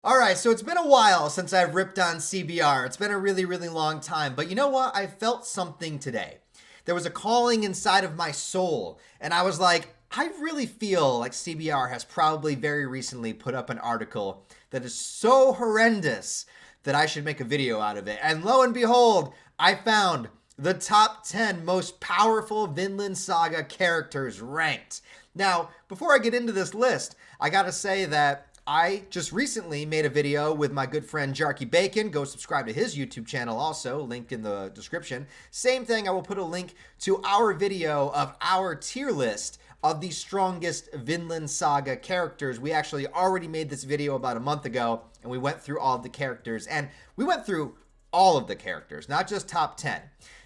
All right, so it's been a while since I've ripped on CBR. It's been a really, really long time. But you know what? I felt something today. There was a calling inside of my soul, and I was like, I really feel like CBR has probably very recently put up an article that is so horrendous that I should make a video out of it. And lo and behold, I found the top 10 most powerful Vinland Saga characters ranked. Now, before I get into this list, I gotta say that I just recently made a video with my good friend Jarky Bacon. Go subscribe to his YouTube channel also, linked in the description. Same thing, I will put a link to our video of our tier list of the strongest Vinland Saga characters. We actually already made this video about a month ago, and we went through all of the characters, and we went through all of the characters, not just top 10.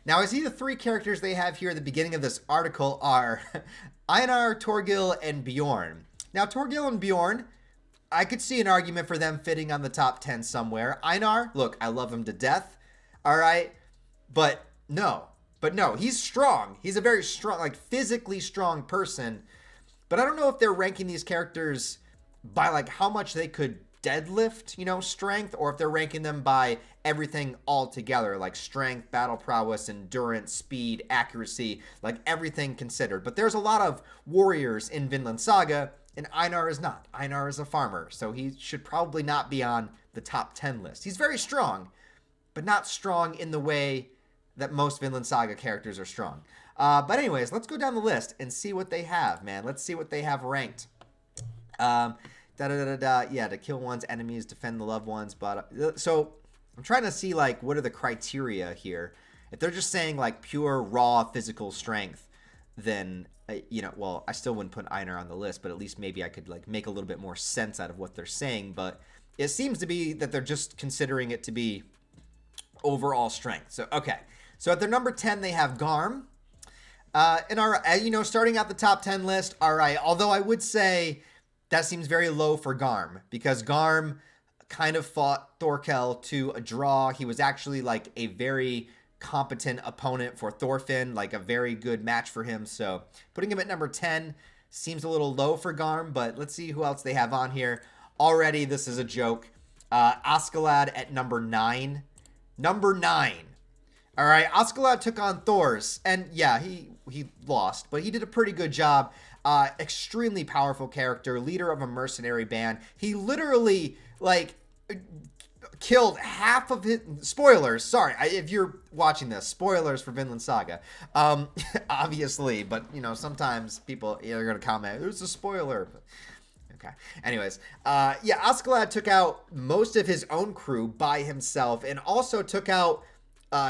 Now, I see the three characters they have here at the beginning of this article are Einar, Torgil, and Bjorn. Now, Torgil and Bjorn, I could see an argument for them fitting on the top 10 somewhere. Einar, look, I love him to death, all right? But no, he's strong. He's a very strong, like physically strong person. But I don't know if they're ranking these characters by like how much they could deadlift, you know, strength, or if they're ranking them by everything all together, like strength, battle prowess, endurance, speed, accuracy, like everything considered. But there's a lot of warriors in Vinland Saga, and Einar is not. Einar is a farmer, so he should probably not be on the top 10 list. He's very strong, but not strong in the way that most Vinland Saga characters are strong. But anyways, let's go down the list and see what they have, man. Let's see what they have ranked. Yeah, to kill one's enemies, defend the loved ones. But so I'm trying to see like what are the criteria here. If they're just saying like pure raw physical strength, then well, I still wouldn't put Einar on the list, but at least maybe I could like make a little bit more sense out of what they're saying. But it seems to be that they're just considering it to be overall strength. So okay, so at their number 10 they have Garm. And all right, starting out the top 10 list, all right. Although I would say that seems very low for Garm, because Garm kind of fought Thorkel to a draw. He was actually like a very competent opponent for Thorfinn, like a very good match for him. So putting him at number 10 seems a little low for Garm, but let's see who else they have on here. Already, this is a joke. Askeladd at number 9. Number 9. All right, Askeladd took on Thors, and yeah, he lost, but he did a pretty good job. Extremely powerful character, leader of a mercenary band. He literally, like, killed half of his... Spoilers, sorry, if you're watching this, spoilers for Vinland Saga. Obviously, but, sometimes people are going to comment, it was a spoiler. Okay, anyways, yeah, Askeladd took out most of his own crew by himself, and also took out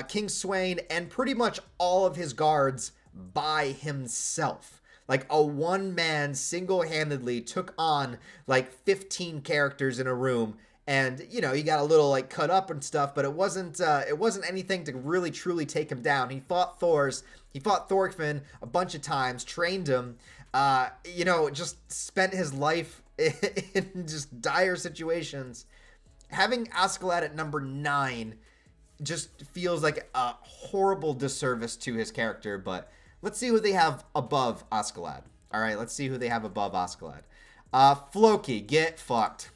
King Sweyn and pretty much all of his guards by himself. Like a one-man single-handedly took on like 15 characters in a room, and he got a little like cut up and stuff, but it wasn't anything to really truly take him down. He fought Thorfinn a bunch of times, trained him, just spent his life in just dire situations. Having Askeladd at number 9 just feels like a horrible disservice to his character, but let's see who they have above Askeladd. All right, let's see who they have above Askeladd. Floki, get fucked.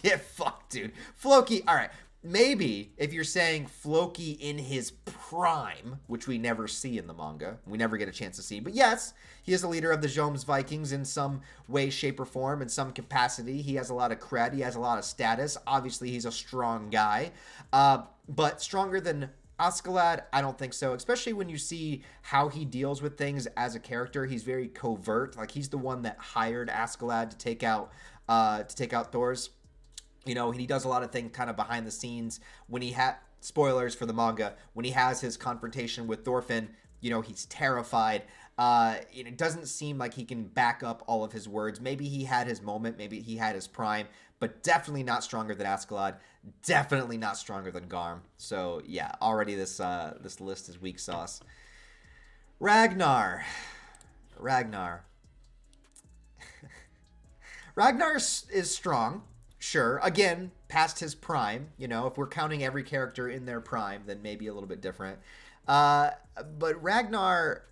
Get fucked, dude. Floki, all right. Maybe if you're saying Floki in his prime, which we never see in the manga, we never get a chance to see. But yes, he is the leader of the Joms Vikings in some way, shape, or form, in some capacity. He has a lot of cred. He has a lot of status. Obviously, he's a strong guy. But stronger than Askeladd, I don't think so, especially when you see how he deals with things as a character. He's very covert. Like, he's the one that hired Askeladd to take out Thors. He does a lot of things kind of behind the scenes. When he had, spoilers for the manga, when he has his confrontation with Thorfinn, he's terrified. It doesn't seem like he can back up all of his words. Maybe he had his moment, maybe he had his prime, but definitely not stronger than Askeladd. Definitely not stronger than Garm. So yeah, already this list is weak sauce. Ragnar is strong. Sure, again, past his prime. If we're counting every character in their prime, then maybe a little bit different. But Ragnar,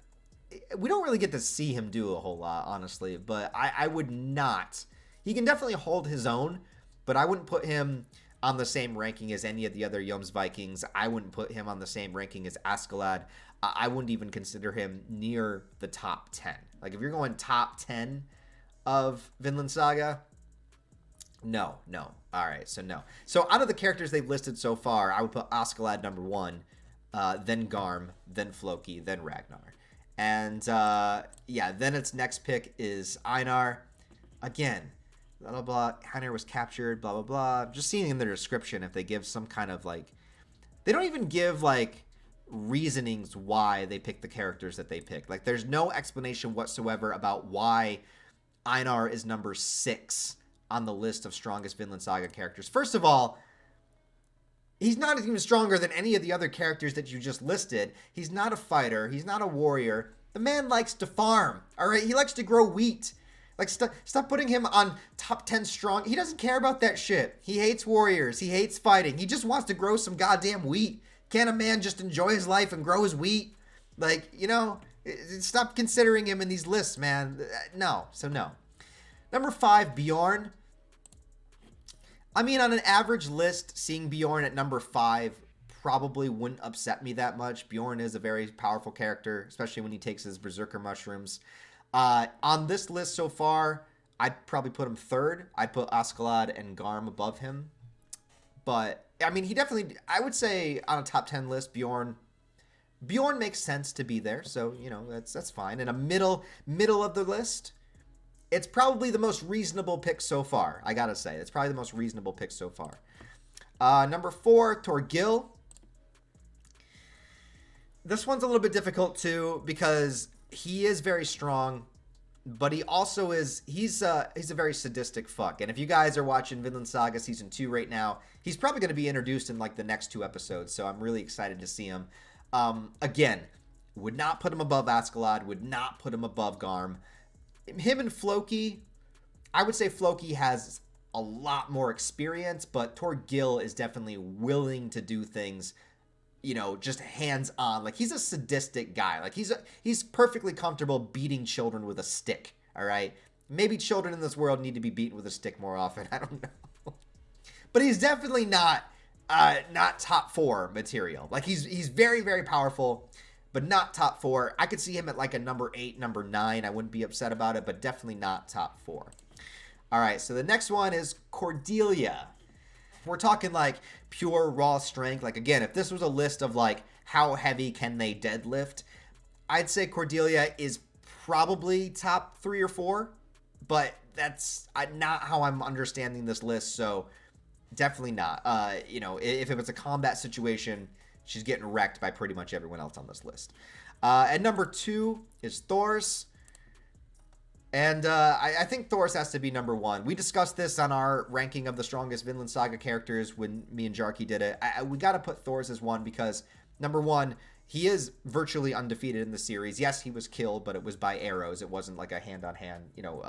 we don't really get to see him do a whole lot, honestly. But I would not. He can definitely hold his own, but I wouldn't put him on the same ranking as any of the other Jomsvikings. I wouldn't put him on the same ranking as Askeladd. I wouldn't even consider him near the top 10. Like, if you're going top 10 of Vinland Saga, no. All right, so no. So out of the characters they've listed so far, I would put Askeladd number 1, then Garm, then Floki, then Ragnar. And, yeah, then its next pick is Einar. Again, blah, blah, blah. Einar was captured, blah, blah, blah. Just seeing in their description if they give some kind of, like... They don't even give, like, reasonings why they pick the characters that they pick. Like, there's no explanation whatsoever about why Einar is number 6 on the list of strongest Vinland Saga characters. First of all, he's not even stronger than any of the other characters that you just listed. He's not a fighter. He's not a warrior. The man likes to farm, all right? He likes to grow wheat. Like, stop putting him on top 10 strong. He doesn't care about that shit. He hates warriors. He hates fighting. He just wants to grow some goddamn wheat. Can't a man just enjoy his life and grow his wheat? Like, you know, stop considering him in these lists, man. No, so no. Number 5, Bjorn. I mean, on an average list, seeing Bjorn at number 5 probably wouldn't upset me that much. Bjorn is a very powerful character, especially when he takes his berserker mushrooms. On this list so far, I'd probably put him 3rd. I'd put Askeladd and Garm above him. But, I mean, he definitely, I would say on a top 10 list, Bjorn makes sense to be there. So, you know, that's fine. In a middle of the list, it's probably the most reasonable pick so far. I gotta say, it's probably the most reasonable pick so far. Number 4, Torgil. This one's a little bit difficult too because he is very strong, but he also is, he's a very sadistic fuck. And if you guys are watching Vinland Saga Season 2 right now, he's probably going to be introduced in like the next 2 episodes, so I'm really excited to see him. Again, would not put him above Askeladd, would not put him above Garm. Him and Floki, I would say Floki has a lot more experience, but Torgil is definitely willing to do things, you know, just hands-on. Like, he's a sadistic guy. Like, he's perfectly comfortable beating children with a stick, all right? Maybe children in this world need to be beaten with a stick more often. I don't know. But he's definitely not top 4 material. Like, he's very, very powerful, but not top 4. I could see him at like a number 8, number 9. I wouldn't be upset about it, but definitely not top 4. All right, so the next one is Cordelia. We're talking like pure raw strength. Like, again, if this was a list of like how heavy can they deadlift, I'd say Cordelia is probably top 3 or 4, but that's not how I'm understanding this list, so definitely not. You know, if it was a combat situation, she's getting wrecked by pretty much everyone else on this list. At number 2 is Thors. And I think Thors has to be number 1. We discussed this on our ranking of the strongest Vinland Saga characters when me and Jarky did it. We got to put Thors as 1 because, number 1, he is virtually undefeated in the series. Yes, he was killed, but it was by arrows. It wasn't like a hand-on-hand, you know,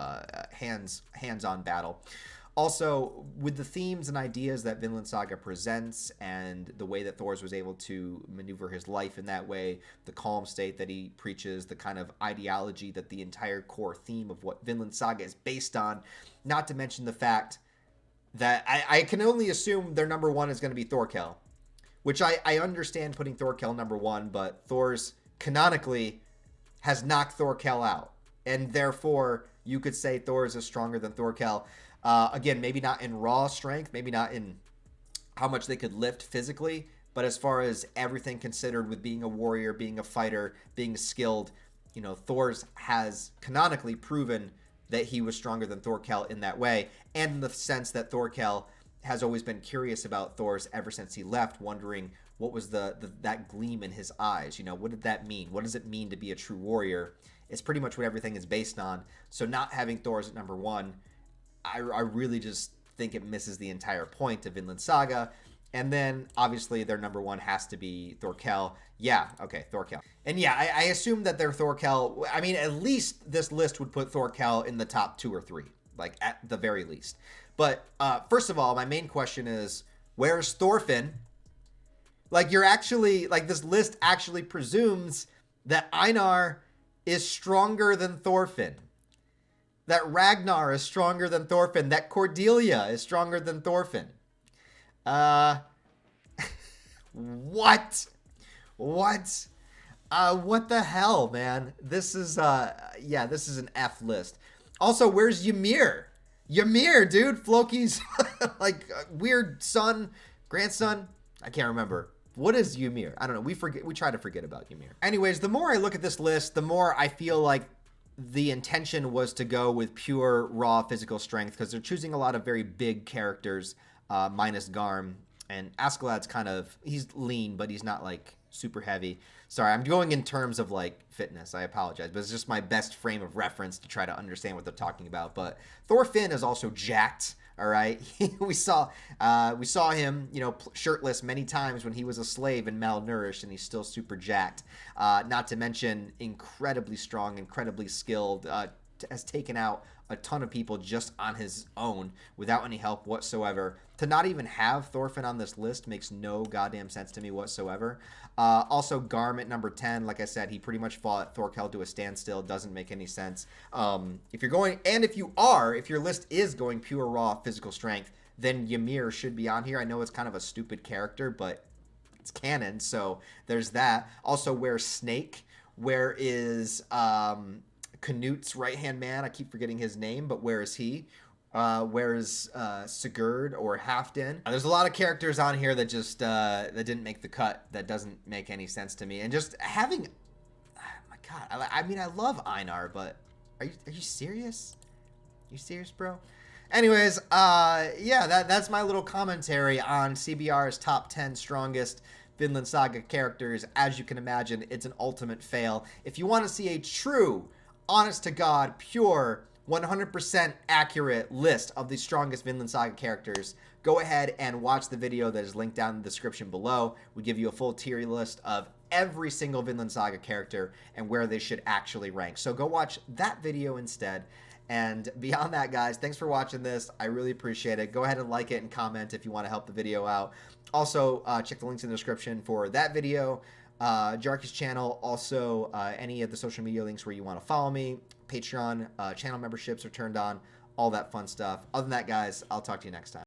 hands-on battle. Also, with the themes and ideas that Vinland Saga presents and the way that Thors was able to maneuver his life in that way, the calm state that he preaches, the kind of ideology that the entire core theme of what Vinland Saga is based on, not to mention the fact that I can only assume their number 1 is going to be Thorkel, which I understand putting Thorkel number 1, but Thors canonically has knocked Thorkel out, and therefore you could say Thors is stronger than Thorkel. Again, maybe not in raw strength, maybe not in how much they could lift physically, but as far as everything considered with being a warrior, being a fighter, being skilled, you know, Thors has canonically proven that he was stronger than Thorkel in that way, and in the sense that Thorkel has always been curious about Thors ever since he left, wondering what was that gleam in his eyes. You know, what did that mean? What does it mean to be a true warrior? It's pretty much what everything is based on. So not having Thors at number 1, I really just think it misses the entire point of Vinland Saga. And then, obviously, their number 1 has to be Thorkel. Yeah, okay, Thorkel. And yeah, I assume that they're Thorkel. I mean, at least this list would put Thorkel in the top 2 or 3, like, at the very least. But, first of all, my main question is, where's Thorfinn? Like, you're actually, like, this list actually presumes that Einar is stronger than Thorfinn. that Ragnar is stronger than Thorfinn, that Cordelia is stronger than Thorfinn. What? What? What the hell, man? This is, yeah, this is an F list. Also, where's Ymir? Ymir, dude. Floki's, like, weird son, grandson. I can't remember. What is Ymir? I don't know. We try to forget about Ymir. Anyways, the more I look at this list, the more I feel like the intention was to go with pure, raw physical strength, because they're choosing a lot of very big characters, minus Garm. And Askeladd's kind of, he's lean, but he's not, like, super heavy. Sorry, I'm going in terms of, like, fitness. I apologize, but it's just my best frame of reference to try to understand what they're talking about. But Thorfinn is also jacked, all right? we saw him, you know, shirtless many times when he was a slave and malnourished, and he's still super jacked. Not to mention incredibly strong, incredibly skilled, has taken out a ton of people just on his own without any help whatsoever. To not even have Thorfinn on this list makes no goddamn sense to me whatsoever. Also, Garm at number 10, like I said, he pretty much fought Thorkel to a standstill. Doesn't make any sense. If you're going, and if your list is going pure raw physical strength, then Ymir should be on here. I know it's kind of a stupid character, but it's canon, so there's that. Also, where's Snake? Where is Canut's right-hand man? I keep forgetting his name, but where is he? Where is Sigurd or Halfdan? There's a lot of characters on here that just that didn't make the cut. That doesn't make any sense to me. And just having, oh my God, I mean, I love Einar, but are you serious? You serious, bro? Anyways, yeah, that's my little commentary on CBR's top 10 strongest Vinland Saga characters. As you can imagine, it's an ultimate fail. If you want to see a true, honest to God, pure, 100% accurate list of the strongest Vinland Saga characters, go ahead and watch the video that is linked down in the description below. We give you a full tier list of every single Vinland Saga character and where they should actually rank. So go watch that video instead. And beyond that, guys, thanks for watching this. I really appreciate it. Go ahead and like it and comment if you want to help the video out. Also, check the links in the description for that video, Jarky's channel, also any of the social media links where you want to follow me, Patreon, channel memberships are turned on, all that fun stuff. Other than that, guys, I'll talk to you next time.